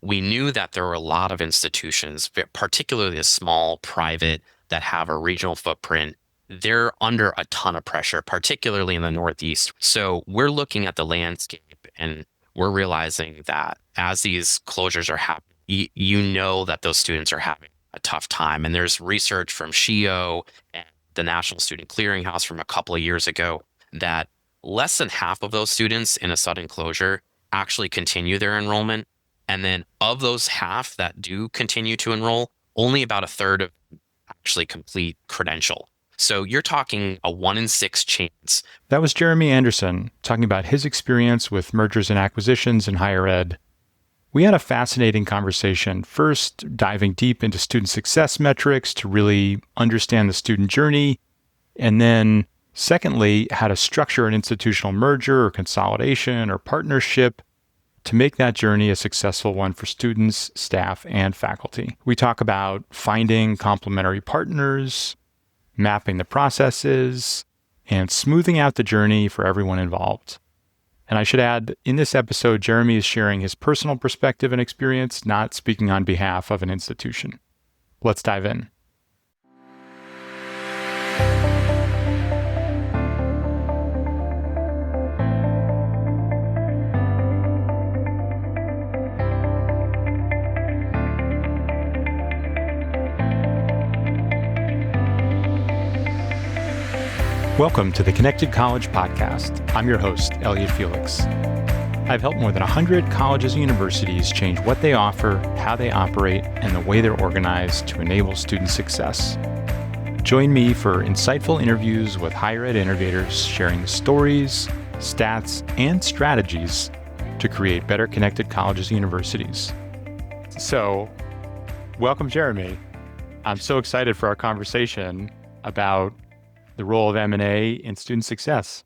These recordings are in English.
we knew that there were a lot of institutions, particularly the small private that have a regional footprint. They're under a ton of pressure, particularly in the Northeast. So we're looking at the landscape and we're realizing that as these closures are happening, you know that those students are having a tough time. And there's research from SHIO and the National Student Clearinghouse from a couple of years ago that less than half of those students in a sudden closure actually continue their enrollment. And then of those half that do continue to enroll, only about a third of actually complete credential. So you're talking a 1 in 6 chance. That was Jeremy Anderson talking about his experience with mergers and acquisitions in higher ed. We had a fascinating conversation, first diving deep into student success metrics to really understand the student journey, and then secondly, how to structure an institutional merger or consolidation or partnership to make that journey a successful one for students, staff, and faculty. We talk about finding complementary partners, mapping the processes, and smoothing out the journey for everyone involved. And I should add, in this episode, Jeremy is sharing his personal perspective and experience, not speaking on behalf of an institution. Let's dive in. Welcome to the Connected College Podcast. I'm your host, Elliot Felix. I've helped more than 100 colleges and universities change what they offer, how they operate, and the way they're organized to enable student success. Join me for insightful interviews with higher ed innovators sharing the stories, stats, and strategies to create better connected colleges and universities. So, welcome, Jeremy. I'm so excited for our conversation about the role of M&A in student success.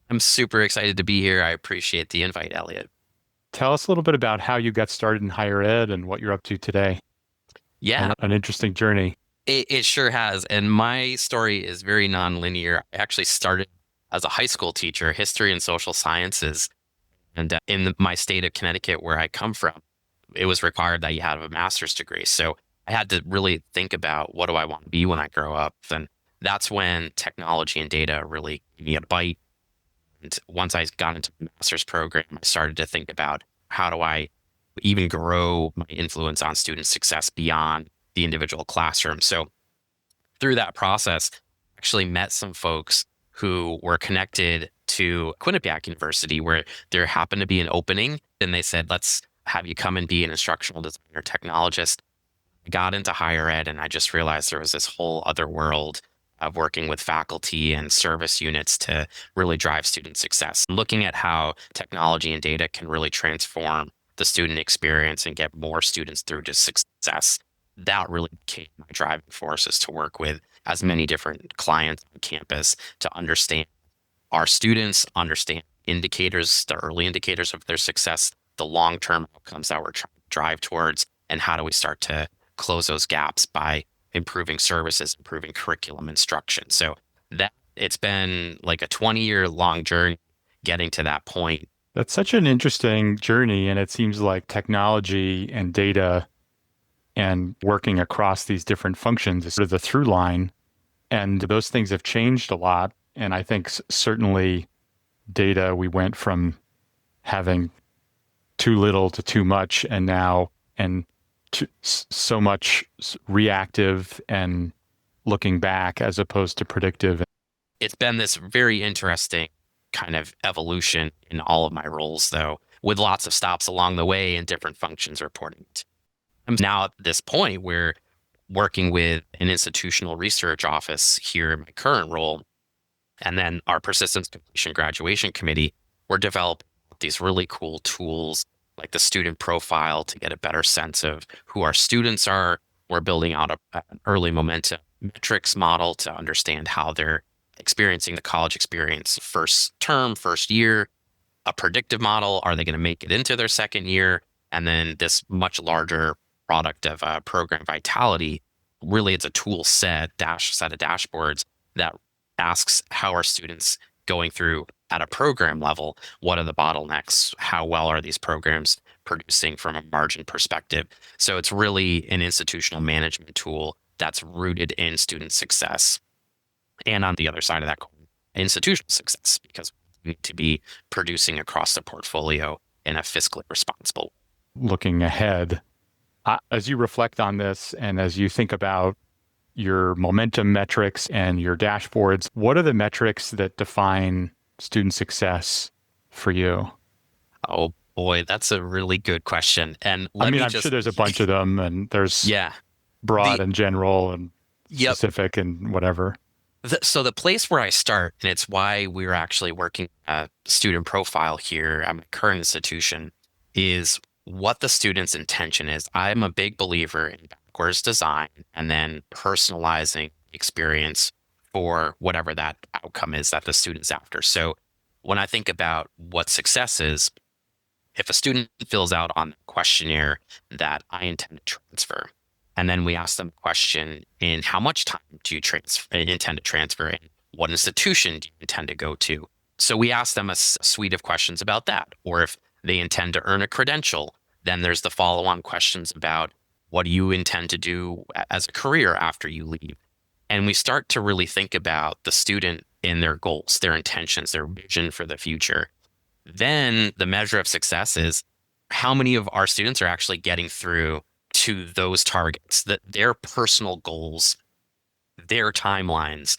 I'm super excited to be here. I appreciate the invite, Elliot. Tell us a little bit about how you got started in higher ed and what you're up to today. Yeah, An interesting journey. it sure has. And my story is very nonlinear. I actually started as a high school teacher, history and social sciences. And in my state of Connecticut, where I come from, it was required that you had a master's degree. So I had to really think about what do I want to be when I grow up. And that's when technology and data really gave me a bite. And once I got into the master's program, I started to think about how do I even grow my influence on student success beyond the individual classroom. So through that process, I actually met some folks who were connected to Quinnipiac University, where there happened to be an opening. And they said, let's have you come and be an instructional designer technologist. I got into higher ed and I just realized there was this whole other world of working with faculty and service units to really drive student success. Looking at how technology and data can really transform the student experience and get more students through to success, that really became my driving forces to work with as many different clients on campus to understand our students, understand indicators, the early indicators of their success, the long-term outcomes that we're trying to drive towards, and how do we start to close those gaps by improving services, improving curriculum instruction. So that it's been like a 20-year long journey getting to that point. That's such an interesting journey. And it seems like technology and data and working across these different functions is sort of the through line. And those things have changed a lot. And I think certainly data, we went from having too little to too much, and now, so much reactive and looking back as opposed to predictive. It's been this very interesting kind of evolution in all of my roles, though, with lots of stops along the way and different functions reporting. I'm now at this point where working with an institutional research office here in my current role, and then our persistence completion graduation committee, we're developing these really cool tools like the student profile to get a better sense of who our students are. We're building out an early momentum metrics model to understand how they're experiencing the college experience first term, first year, a predictive model. Are they going to make it into their second year? And then this much larger product of program vitality. Really, it's a tool set of dashboards that asks how are students going through at a program level. What are the bottlenecks? How well are these programs producing from a margin perspective. So it's really an institutional management tool that's rooted in student success. And on the other side of that coin, institutional success, because we need to be producing across the portfolio in a fiscally responsible way. Looking ahead, as you reflect on this and as you think about your momentum metrics and your dashboards, what are the metrics that define student success for you? Oh boy, that's a really good question. And I let mean, me I'm sure just, there's a bunch of them, and there's yeah, broad the, and general and yep. specific and whatever. So the place where I start, and it's why we're actually working a student profile here at my current institution, is what the student's intention is. I'm a big believer in backwards design and then personalizing experience for whatever that outcome is that the student's after. So when I think about what success is, if a student fills out on the questionnaire that I intend to transfer, and then we ask them a question in how much time do you intend to transfer and what institution do you intend to go to? So we ask them a suite of questions about that. Or if they intend to earn a credential, then there's the follow-on questions about what do you intend to do as a career after you leave? And we start to really think about the student and their goals, their intentions, their vision for the future. Then the measure of success is how many of our students are actually getting through to those targets, that their personal goals, their timelines,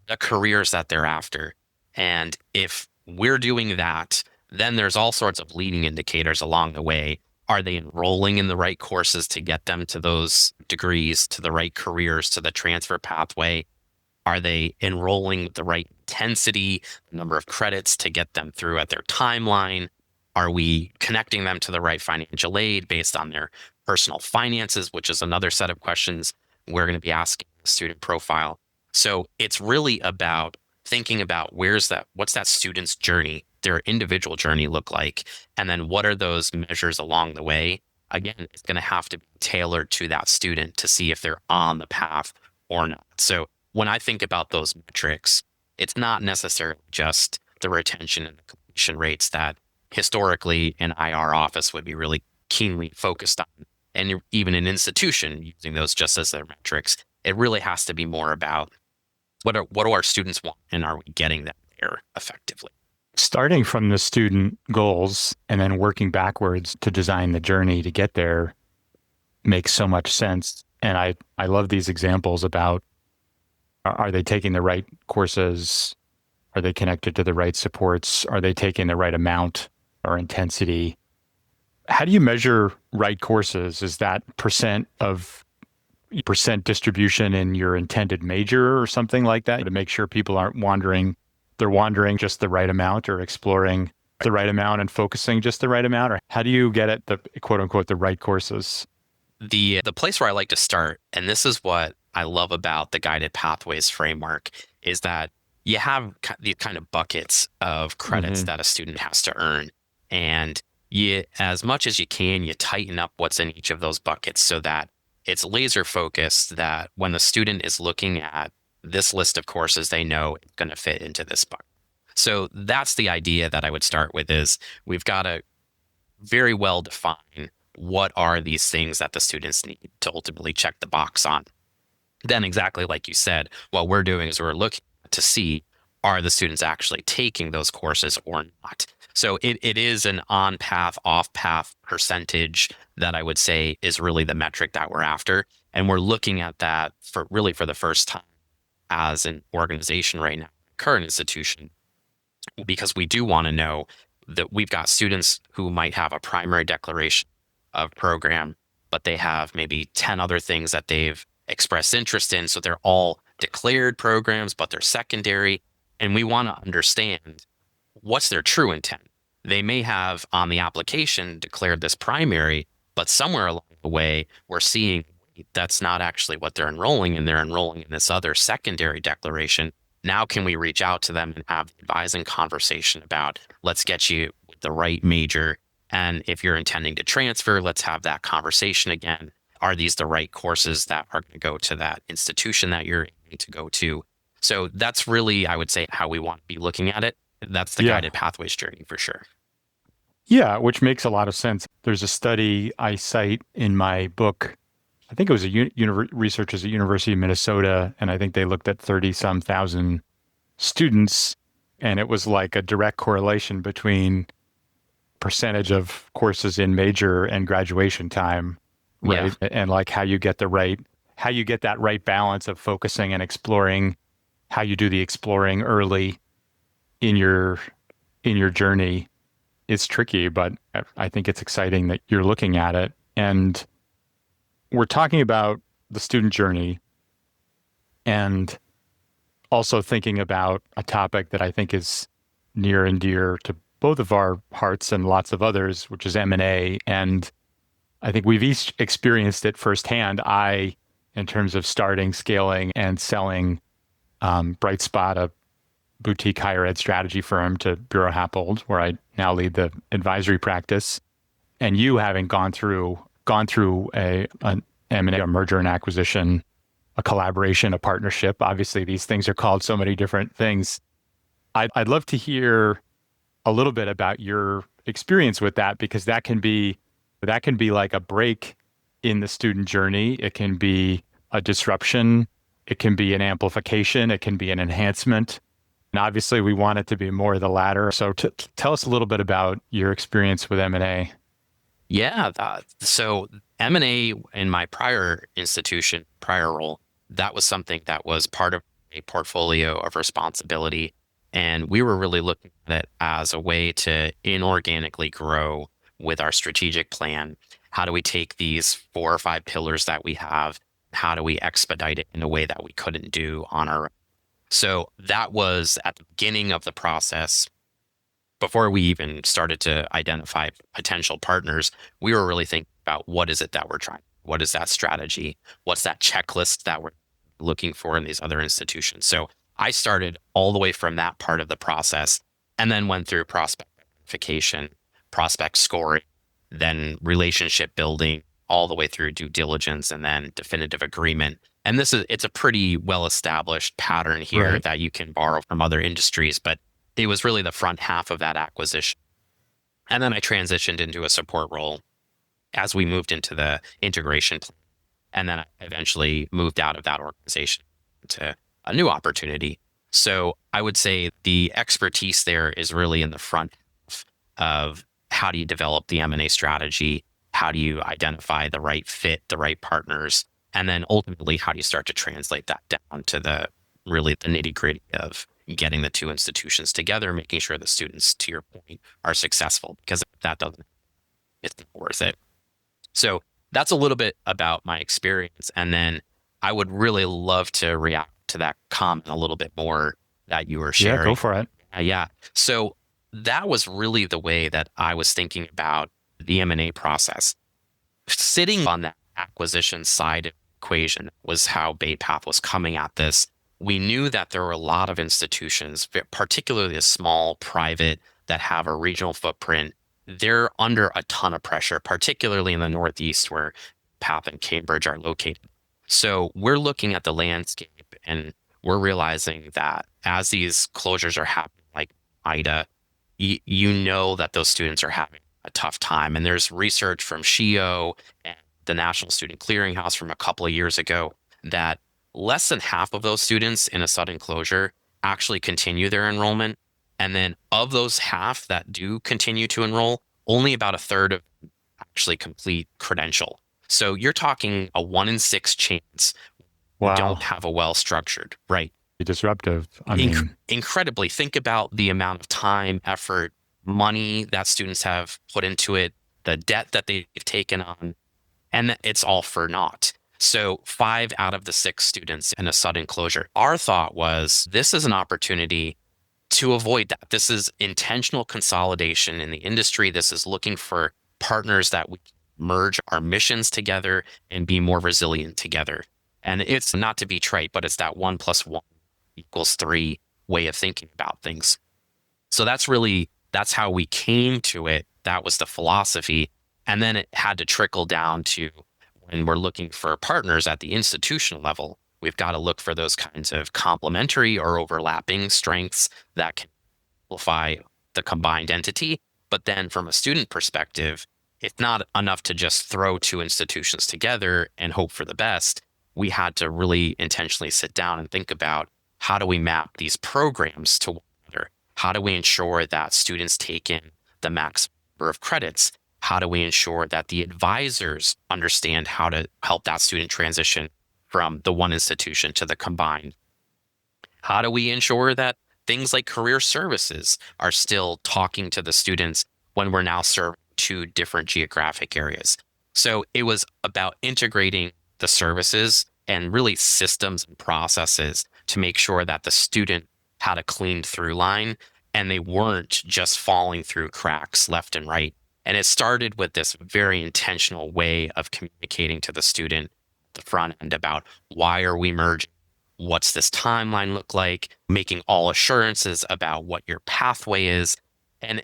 the careers that they're after. And if we're doing that, then there's all sorts of leading indicators along the way. Are they enrolling in the right courses to get them to those degrees, to the right careers, to the transfer pathway? Are they enrolling with the right intensity, number of credits to get them through at their timeline? Are we connecting them to the right financial aid based on their personal finances, which is another set of questions we're going to be asking the student profile. So it's really about thinking about what's that student's journey, their individual journey look like, and then what are those measures along the way? Again, it's going to have to be tailored to that student to see if they're on the path or not. So when I think about those metrics, it's not necessarily just the retention and the completion rates that historically an IR office would be really keenly focused on, and even an institution using those just as their metrics. It really has to be more about what do our students want, and are we getting them there effectively? Starting from the student goals and then working backwards to design the journey to get there makes so much sense. And I love these examples about are they taking the right courses? Are they connected to the right supports? Are they taking the right amount or intensity? How do you measure right courses? Is that percent distribution in your intended major or something like that to make sure people aren't wandering? They're wandering just the right amount or exploring the right amount and focusing just the right amount? Or how do you get at the quote unquote the right courses? The place where I like to start, and this is what I love about the guided pathways framework, is that you have these kind of buckets of credits Mm-hmm. that a student has to earn, and you, as much as you can, you tighten up what's in each of those buckets so that it's laser focused, that when the student is looking at this list of courses, they know it's going to fit into this bucket. So that's the idea that I would start with, is we've got to very well define what are these things that the students need to ultimately check the box on. Then, exactly like you said, what we're doing is we're looking to see, are the students actually taking those courses or not? So it is an on path, off path percentage that I would say is really the metric that we're after. And we're looking at that for the first time as an organization right now, current institution, because we do want to know that we've got students who might have a primary declaration of program, but they have maybe 10 other things that they've expressed interest in. So they're all declared programs, but they're secondary. And we want to understand what's their true intent. They may have on the application declared this primary, but somewhere along the way, we're seeing that's not actually what they're enrolling in. They're enrolling in this other secondary declaration. Now, can we reach out to them and have the advising conversation about, let's get you the right major? And if you're intending to transfer, let's have that conversation again. Are these the right courses that are going to go to that institution that you're aiming to go to? So that's really, I would say, how we want to be looking at it. That's the Yeah. guided pathways journey for sure. Yeah, which makes a lot of sense. There's a study I cite in my book. I think it was researchers at University of Minnesota, and I think they looked at 30 some thousand students, and it was like a direct correlation between percentage of courses in major and graduation time, Yeah. right? And like how you get that right balance of focusing and exploring, how you do the exploring early in your journey. It's tricky, but I think it's exciting that you're looking at it. And we're talking about the student journey and also thinking about a topic that I think is near and dear to both of our hearts and lots of others, which is M&A. And I think we've each experienced it firsthand. In terms of starting, scaling, and selling Brightspot, a boutique higher ed strategy firm, to Bureau Happold, where I now lead the advisory practice. And you having gone through an M&A, a merger and acquisition, a collaboration, a partnership. Obviously, these things are called so many different things. I'd love to hear a little bit about your experience with that because that can be like a break in the student journey. It can be a disruption. It can be an amplification. It can be an enhancement. And obviously, we want it to be more of the latter. So, tell us a little bit about your experience with M&A. Yeah. So M&A in my prior institution, prior role, that was something that was part of a portfolio of responsibility. And we were really looking at it as a way to inorganically grow with our strategic plan. How do we take these 4 or 5 pillars that we have? How do we expedite it in a way that we couldn't do on our own? So that was at the beginning of the process before we even started to identify potential partners. We were really thinking about what is it that we're trying? What is that strategy? What's that checklist that we're looking for in these other institutions? So I started all the way from that part of the process and then went through prospect identification, prospect scoring, then relationship building, all the way through due diligence and then definitive agreement. And it's a pretty well established pattern here Right. that you can borrow from other industries, but it was really the front half of that acquisition. And then I transitioned into a support role as we moved into the integration plan. And then I eventually moved out of that organization to a new opportunity. So I would say the expertise there is really in the front half of how do you develop the M&A strategy? How do you identify the right fit, the right partners? And then ultimately, how do you start to translate that down to the really the nitty gritty of getting the two institutions together, making sure the students, to your point, are successful because if that doesn't, it's not worth it. So that's a little bit about my experience. And then I would really love to react to that comment a little bit more that you were Yeah, go sharing. for it. Yeah. So that was really the way that I was thinking about the M&A process. Sitting on that acquisition side of the equation was how BayPath was coming at this. We knew that there were a lot of institutions, particularly the small private that have a regional footprint. They're under a ton of pressure, particularly in the Northeast where Path and Cambridge are located. So we're looking at the landscape and we're realizing that as these closures are happening, like IDA, you know that those students are having a tough time. And there's research from SHIO and the National Student Clearinghouse from a couple of years ago that less than half of those students in a sudden closure actually continue their enrollment. And then of those half that do continue to enroll, only about a third of actually complete credential. So you're talking a 1 in 6 chance you don't Wow. have a well structured, right? Disruptive. I mean, Incredibly, think about the amount of time, effort, money that students have put into it, the debt that they've taken on, and it's all for naught. So 5 out of the 6 students in a sudden closure. Our thought was this is an opportunity to avoid that. This is intentional consolidation in the industry. This is looking for partners that we merge our missions together and be more resilient together. And it's not to be trite, but it's that 1 + 1 = 3 way of thinking about things. So that's how we came to it. That was the philosophy. And then it had to trickle down to when we're looking for partners at the institutional level, we've got to look for those kinds of complementary or overlapping strengths that can amplify the combined entity. But then from a student perspective, it's not enough to just throw two institutions together and hope for the best. We had to really intentionally sit down and think about how do we map these programs to one another? How do we ensure that students take in the max number of credits? How do we ensure that the advisors understand how to help that student transition from the one institution to the combined? How do we ensure that things like career services are still talking to the students when we're now serving two different geographic areas? So it was about integrating the services and really systems and processes to make sure that the student had a clean through line and they weren't just falling through cracks left and right. And it started with this very intentional way of communicating to the student at the front end about why are we merging? What's this timeline look like? Making all assurances about what your pathway is. And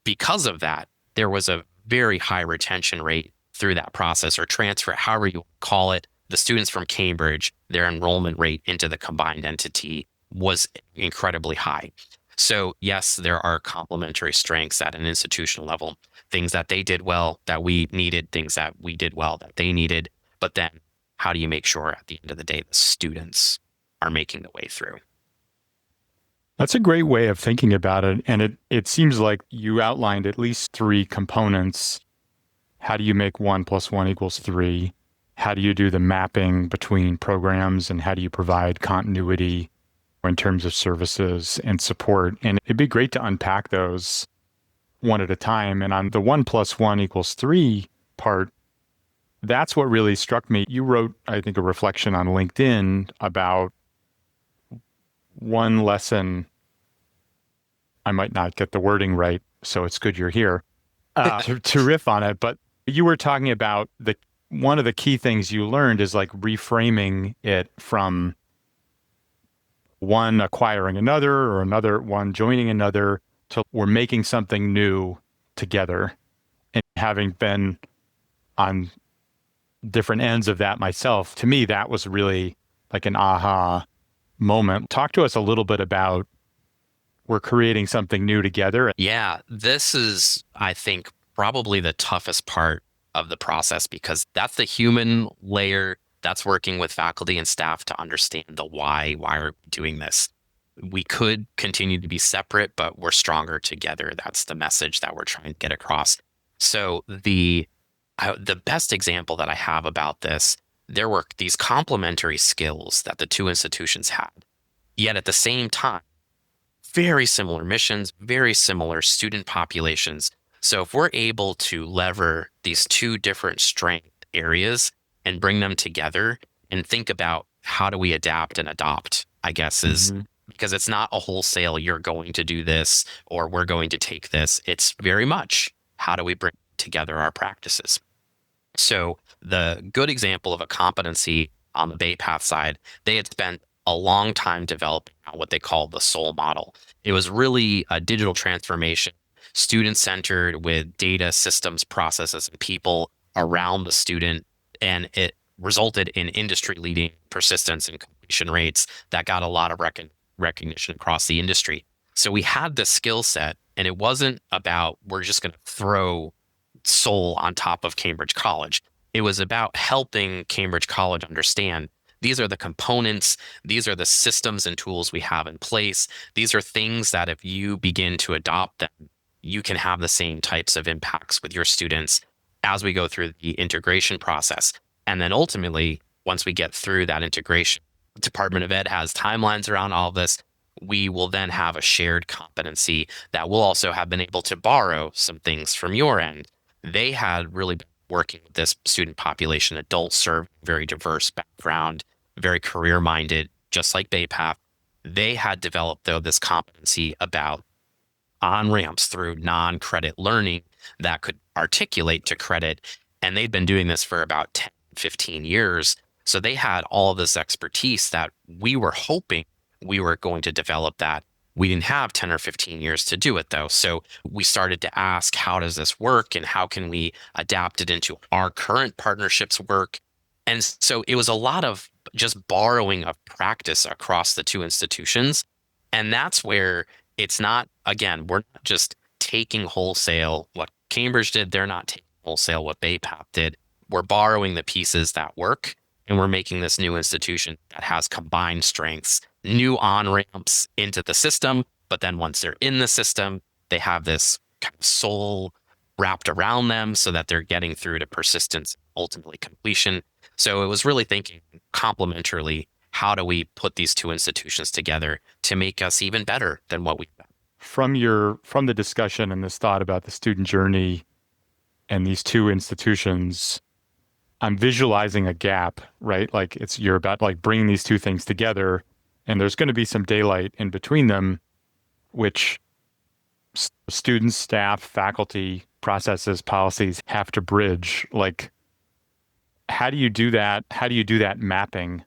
because of that, there was a very high retention rate through that process or transfer, however you call it. The students from Cambridge, their enrollment rate into the combined entity was incredibly high. So, yes, there are complementary strengths at an institutional level, things that they did well that we needed, things that we did well that they needed. But then, how do you make sure at the end of the day the students are making the way through? That's a great way of thinking about it. And it seems like you outlined at least three components. How do you make 1 + 1 = 3? How do you do the mapping between programs? And how do you provide continuity in terms of services and support? And it'd be great to unpack those one at a time. And on the 1 + 1 = 3 part, that's what really struck me. You wrote, I think, a reflection on LinkedIn about one lesson. I might not get the wording right, so it's good you're here to riff on it. But you were talking about one of the key things you learned is like reframing it from one acquiring another or another one joining another to we're making something new together. And having been on different ends of that myself, to me, that was really like an aha moment. Talk to us a little bit about we're creating something new together. Yeah, this is, I think, probably the toughest part of the process because that's the human layer that's working with faculty and staff to understand the why. Why are we doing this? We could continue to be separate, but we're stronger together. That's the message that we're trying to get across. So the best example that I have about this, there were these complementary skills that the two institutions had. Yet at the same time, very similar missions, very similar student populations. So if we're able to lever these two different strength areas and bring them together and think about how do we adapt and adopt, I guess is Mm-hmm. because it's not a wholesale, you're going to do this or we're going to take this. It's very much how do we bring together our practices. So the good example of a competency on the Bay Path side, they had spent a long time developing what they call the soul model. It was really a digital transformation, student centered with data, systems, processes, and people around the student. And it resulted in industry leading persistence and completion rates that got a lot of recognition across the industry. So we had the skill set, and it wasn't about we're just going to throw soul on top of Cambridge College. It was about helping Cambridge College understand these are the components, these are the systems and tools we have in place. These are things that if you begin to adopt them, you can have the same types of impacts with your students as we go through the integration process. And then ultimately, once we get through that integration, the Department of Ed has timelines around all of this. We will then have a shared competency that will also have been able to borrow some things from your end. They had really been working with this student population, adults served, very diverse background, very career minded, just like BayPath. They had developed, though, this competency about on ramps through non credit learning that could articulate to credit. And they'd been doing this for about 10, 15 years. So they had all of this expertise that we were hoping we were going to develop that. We didn't have 10 or 15 years to do it though. So we started to ask, how does this work and how can we adapt it into our current partnerships work? And so it was a lot of just borrowing of practice across the two institutions. And that's where it's not, again, we're not just taking wholesale what Cambridge did. They're not taking wholesale what Bay Path did. We're borrowing the pieces that work and we're making this new institution that has combined strengths, new on-ramps into the system. But then once they're in the system, they have this kind of soul wrapped around them so that they're getting through to persistence, ultimately completion. So it was really thinking complementarily, how do we put these two institutions together to make us even better than what we've done? From the discussion and this thought about the student journey and these two institutions, I'm visualizing a gap, right? Like you're about like bringing these two things together, and there's going to be some daylight in between them, which students, staff, faculty, processes, policies have to bridge. Like, how do you do that? How do you do that mapping?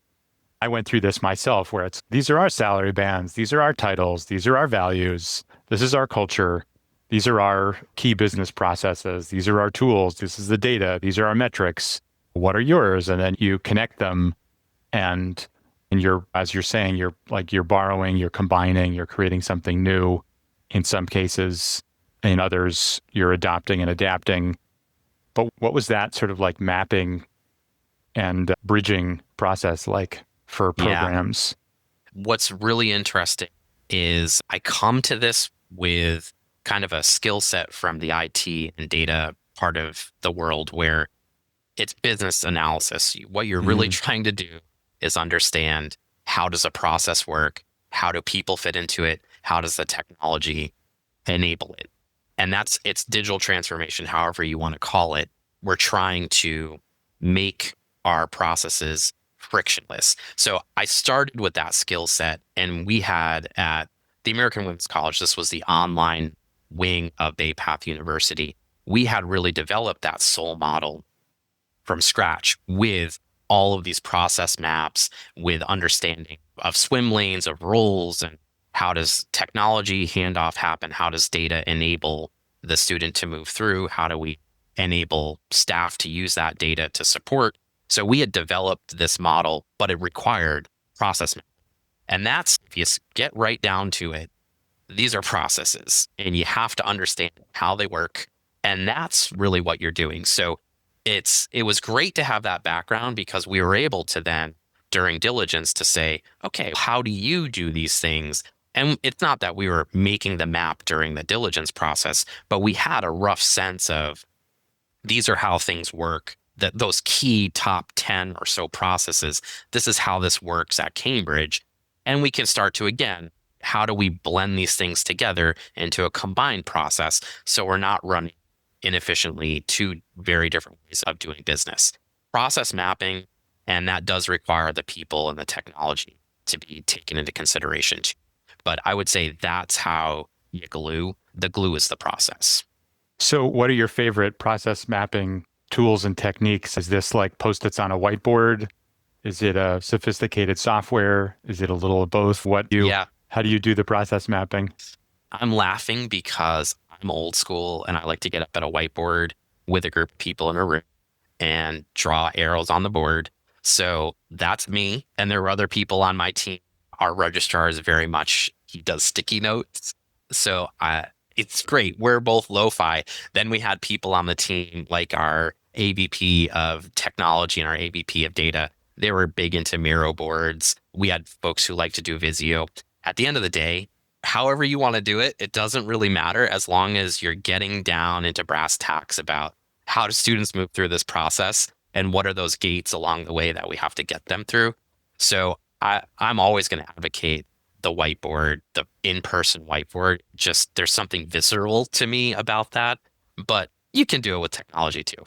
I went through this myself where it's these are our salary bands, these are our titles, these are our values, this is our culture, these are our key business processes, these are our tools, this is the data, these are our metrics. What are yours? And then you connect them and you're, as you're saying, you're like you're borrowing, you're combining, you're creating something new in some cases. In others, you're adopting and adapting. But what was that sort of like mapping and bridging process like for Yeah. programs? What's really interesting is I come to this with kind of a skill set from the IT and data part of the world where it's business analysis. What you're really Mm. trying to do is understand, how does a process work? How do people fit into it? How does the technology enable it? And it's digital transformation, however you want to call it. We're trying to make our processes frictionless. So I started with that skill set, and we had at the American Women's College, this was the online wing of Bay Path University. We had really developed that soul model from scratch with all of these process maps, with understanding of swim lanes, of roles, and how does technology handoff happen? How does data enable the student to move through? How do we enable staff to use that data to support? So we had developed this model, but it required process maps. And that's, if you get right down to it, these are processes and you have to understand how they work. And that's really what you're doing. So it was great to have that background because we were able to then, during diligence, to say, okay, how do you do these things? And it's not that we were making the map during the diligence process, but we had a rough sense of these are how things work, that those key top 10 or so processes, this is how this works at Cambridge. And we can start to, again, how do we blend these things together into a combined process so we're not running inefficiently two very different ways of doing business? Process mapping, and that does require the people and the technology to be taken into consideration too. But I would say that's how you glue. The glue is the process. So, what are your favorite process mapping tools and techniques? Is this like post-its on a whiteboard? Is it a sophisticated software? Is it a little of both? Yeah, How do you do the process mapping? I'm laughing because I'm old school and I like to get up at a whiteboard with a group of people in a room and draw arrows on the board. So that's me. And there were other people on my team. Our registrar is very much, he does sticky notes. So it's great. We're both lo-fi. Then we had people on the team like our AVP of technology and our AVP of data. They were big into Miro boards. We had folks who like to do Visio. At the end of the day, however you want to do it, it doesn't really matter as long as you're getting down into brass tacks about how do students move through this process and what are those gates along the way that we have to get them through. So I'm always going to advocate the whiteboard, the in-person whiteboard. Just there's something visceral to me about that, but you can do it with technology too.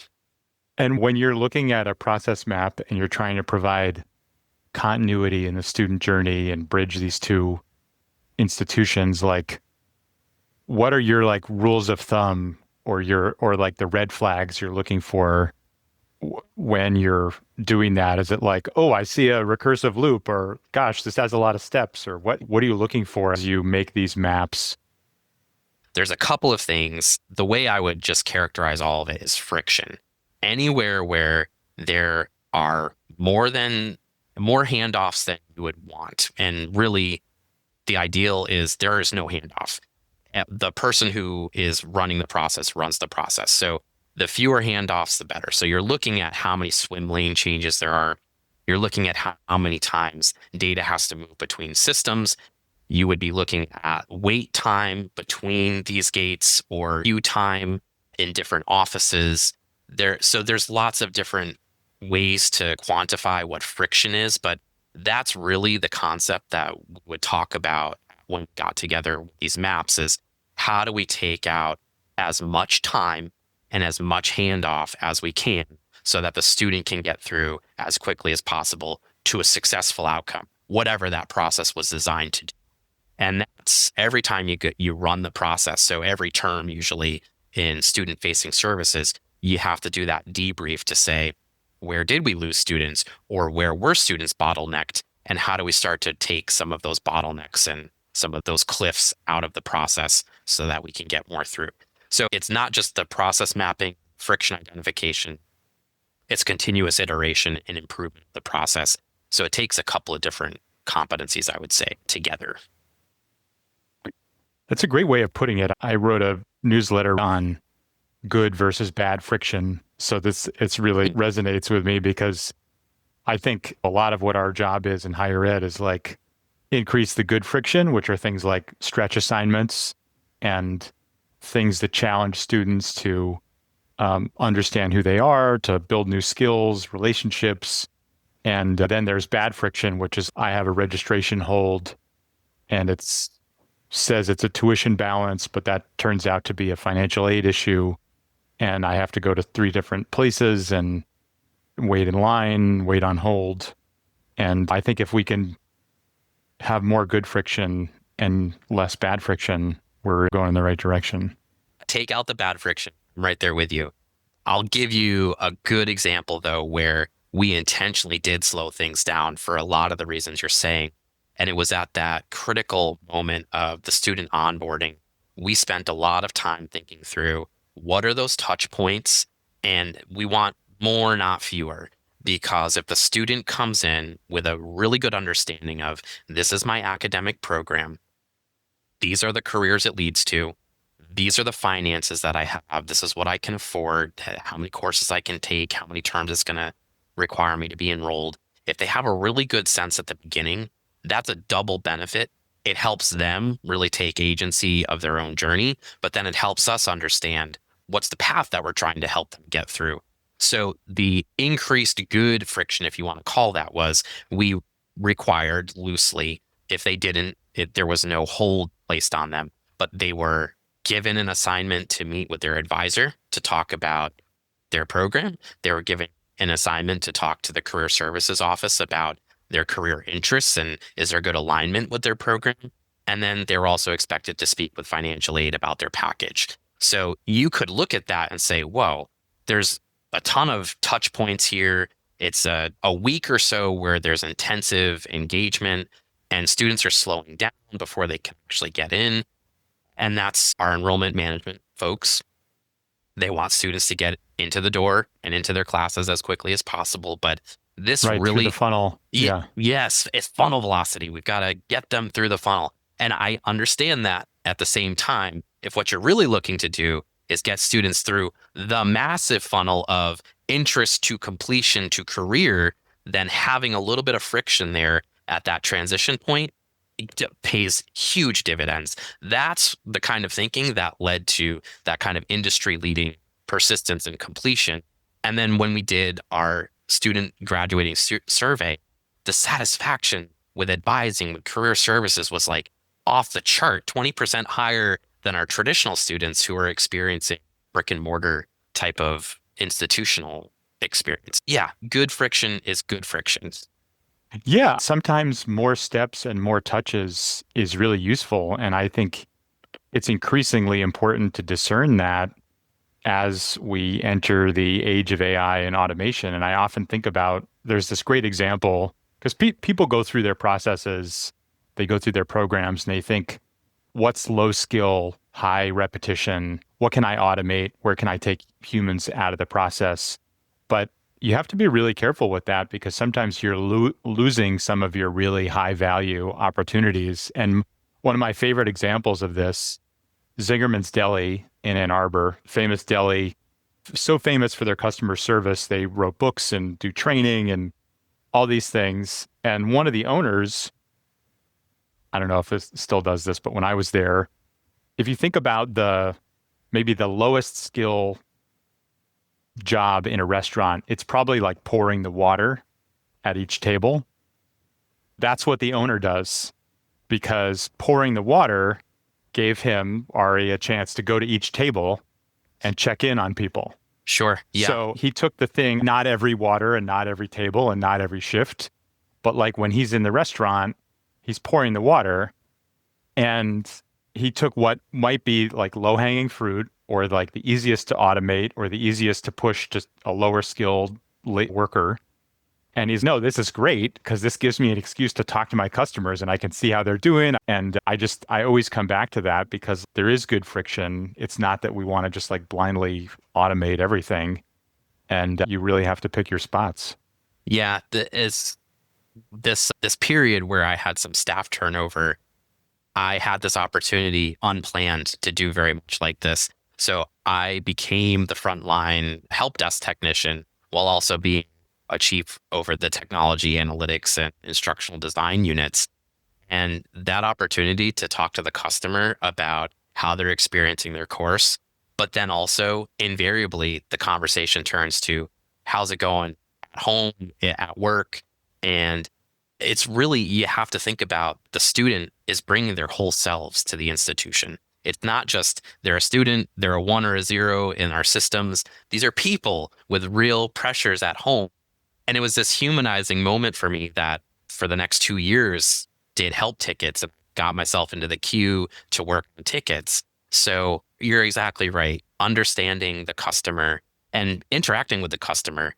And when you're looking at a process map and you're trying to provide continuity in the student journey and bridge these two institutions, like what are your like rules of thumb or like the red flags you're looking for when you're doing that? Is it like, oh, I see a recursive loop, or gosh, this has a lot of steps, or what are you looking for as you make these maps? There's a couple of things. The way I would just characterize all of it is friction. Anywhere where there are more handoffs than you would want. And really the ideal is there is no handoff. The person who is running the process runs the process. So the fewer handoffs, the better. So you're looking at how many swim lane changes there are. You're looking at how many times data has to move between systems. You would be looking at wait time between these gates or queue time in different offices. So there's lots of different ways to quantify what friction is, but that's really the concept that we would talk about when we got together with these maps is how do we take out as much time and as much handoff as we can so that the student can get through as quickly as possible to a successful outcome, whatever that process was designed to do. And that's every time you run the process. So every term, usually in student facing services, you have to do that debrief to say, where did we lose students or where were students bottlenecked? And how do we start to take some of those bottlenecks and some of those cliffs out of the process so that we can get more through? So it's not just the process mapping, friction identification, it's continuous iteration and improvement of the process. So it takes a couple of different competencies, I would say, together. That's a great way of putting it. I wrote a newsletter on good versus bad friction. So it's really resonates with me because I think a lot of what our job is in higher ed is like increase the good friction, which are things like stretch assignments and things that challenge students to understand who they are, to build new skills, relationships. And then there's bad friction, which is I have a registration hold and it's says it's a tuition balance, but that turns out to be a financial aid issue. And I have to go to 3 different places and wait in line, wait on hold. And I think if we can have more good friction and less bad friction, we're going in the right direction. Take out the bad friction. I'm right there with you. I'll give you a good example, though, where we intentionally did slow things down for a lot of the reasons you're saying. And it was at that critical moment of the student onboarding. We spent a lot of time thinking through what are those touch points? And we want more, not fewer. Because if the student comes in with a really good understanding of this is my academic program, these are the careers it leads to, these are the finances that I have, this is what I can afford, how many courses I can take, how many terms it's going to require me to be enrolled. If they have a really good sense at the beginning, that's a double benefit. It helps them really take agency of their own journey, but then it helps us understand what's the path that we're trying to help them get through. So the increased good friction, if you want to call that, was we required loosely, if they didn't, there was no hold placed on them, but they were given an assignment to meet with their advisor to talk about their program. They were given an assignment to talk to the career services office about their career interests and is there good alignment with their program? And then they're also expected to speak with financial aid about their package. So you could look at that and say, whoa, there's a ton of touch points here. It's a week or so where there's intensive engagement and students are slowing down before they can actually get in. And that's our enrollment management folks. They want students to get into the door and into their classes as quickly as possible. But this Right through the really, funnel. Yeah. yes, it's funnel velocity. We've got to get them through the funnel. And I understand that at the same time, if what you're really looking to do is get students through the massive funnel of interest to completion to career, then having a little bit of friction there at that transition point pays huge dividends. That's the kind of thinking that led to that kind of industry leading persistence and completion. And then when we did our student graduating survey, the satisfaction with advising with career services was like off the chart, 20% higher than our traditional students who are experiencing brick and mortar type of institutional experience. Yeah, good friction is good friction. Yeah. Sometimes more steps and more touches is really useful. And I think it's increasingly important to discern that as we enter the age of AI and automation. And I often think about there's this great example because people go through their processes, they go through their programs, and they think, what's low skill, high repetition? What can I automate? Where can I take humans out of the process? But you have to be really careful with that because sometimes you're losing some of your really high value opportunities. And one of my favorite examples of this Zingerman's Deli in Ann Arbor, famous deli, so famous for their customer service. They wrote books and do training and all these things. And one of the owners, I don't know if it still does this, but when I was there, if you think about maybe the lowest skill job in a restaurant, it's probably like pouring the water at each table. That's what the owner does, because pouring the water gave him, Ari, a chance to go to each table and check in on people. Sure. Yeah. So he took the thing, not every water and not every table and not every shift, but like when he's in the restaurant, he's pouring the water, and he took what might be like low-hanging fruit or like the easiest to automate or the easiest to push just a lower skilled worker. And no, this is great because this gives me an excuse to talk to my customers and I can see how they're doing. And I always come back to that because there is good friction. It's not that we want to just like blindly automate everything. And you really have to pick your spots. Yeah. This period where I had some staff turnover, I had this opportunity unplanned to do very much like this. So I became the frontline help desk technician while also being a chief over the technology, analytics, and instructional design units. And that opportunity to talk to the customer about how they're experiencing their course, but then also invariably the conversation turns to how's it going at home, at work. And it's really, you have to think about the student is bringing their whole selves to the institution. It's not just they're a student, they're a 1 or a 0 in our systems. These are people with real pressures at home. And it was this humanizing moment for me that for the next 2 years did help tickets and got myself into the queue to work on tickets. So you're exactly right. Understanding the customer and interacting with the customer.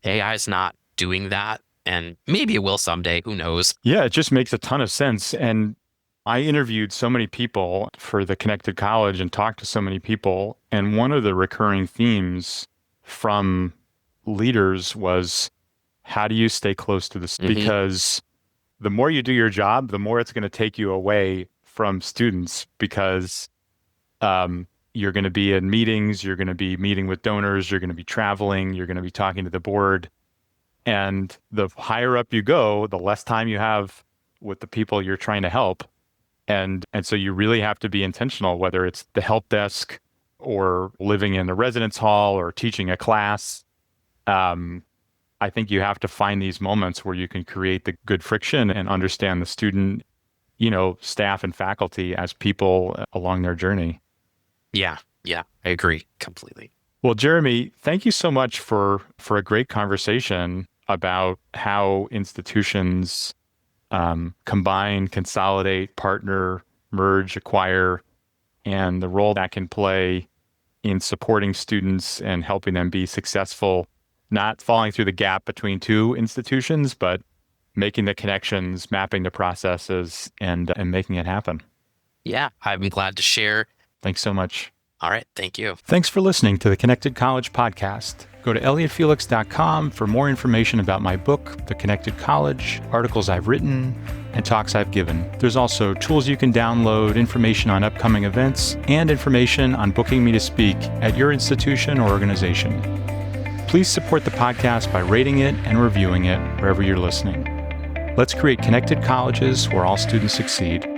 AI is not doing that. And maybe it will someday, who knows? Yeah, it just makes a ton of sense. And I interviewed so many people for the Connected College and talked to so many people. And one of the recurring themes from leaders was, how do you stay close to this? Mm-hmm. Because the more you do your job, the more it's going to take you away from students because you're going to be in meetings, you're going to be meeting with donors, you're going to be traveling, you're going to be talking to the board. And the higher up you go, the less time you have with the people you're trying to help. And so you really have to be intentional, whether it's the help desk or living in a residence hall or teaching a class. I think you have to find these moments where you can create the good friction and understand the student, staff and faculty as people along their journey. Yeah, I agree completely. Well, Jeremy, thank you so much for a great conversation about how institutions combine, consolidate, partner, merge, acquire, and the role that can play in supporting students and helping them be successful, not falling through the gap between two institutions, but making the connections, mapping the processes, and making it happen. Yeah, I'm glad to share. Thanks so much. All right, thank you. Thanks for listening to the Connected College podcast. Go to elliottfelix.com for more information about my book, The Connected College, articles I've written, and talks I've given. There's also tools you can download, information on upcoming events, and information on booking me to speak at your institution or organization. Please support the podcast by rating it and reviewing it wherever you're listening. Let's create connected colleges where all students succeed.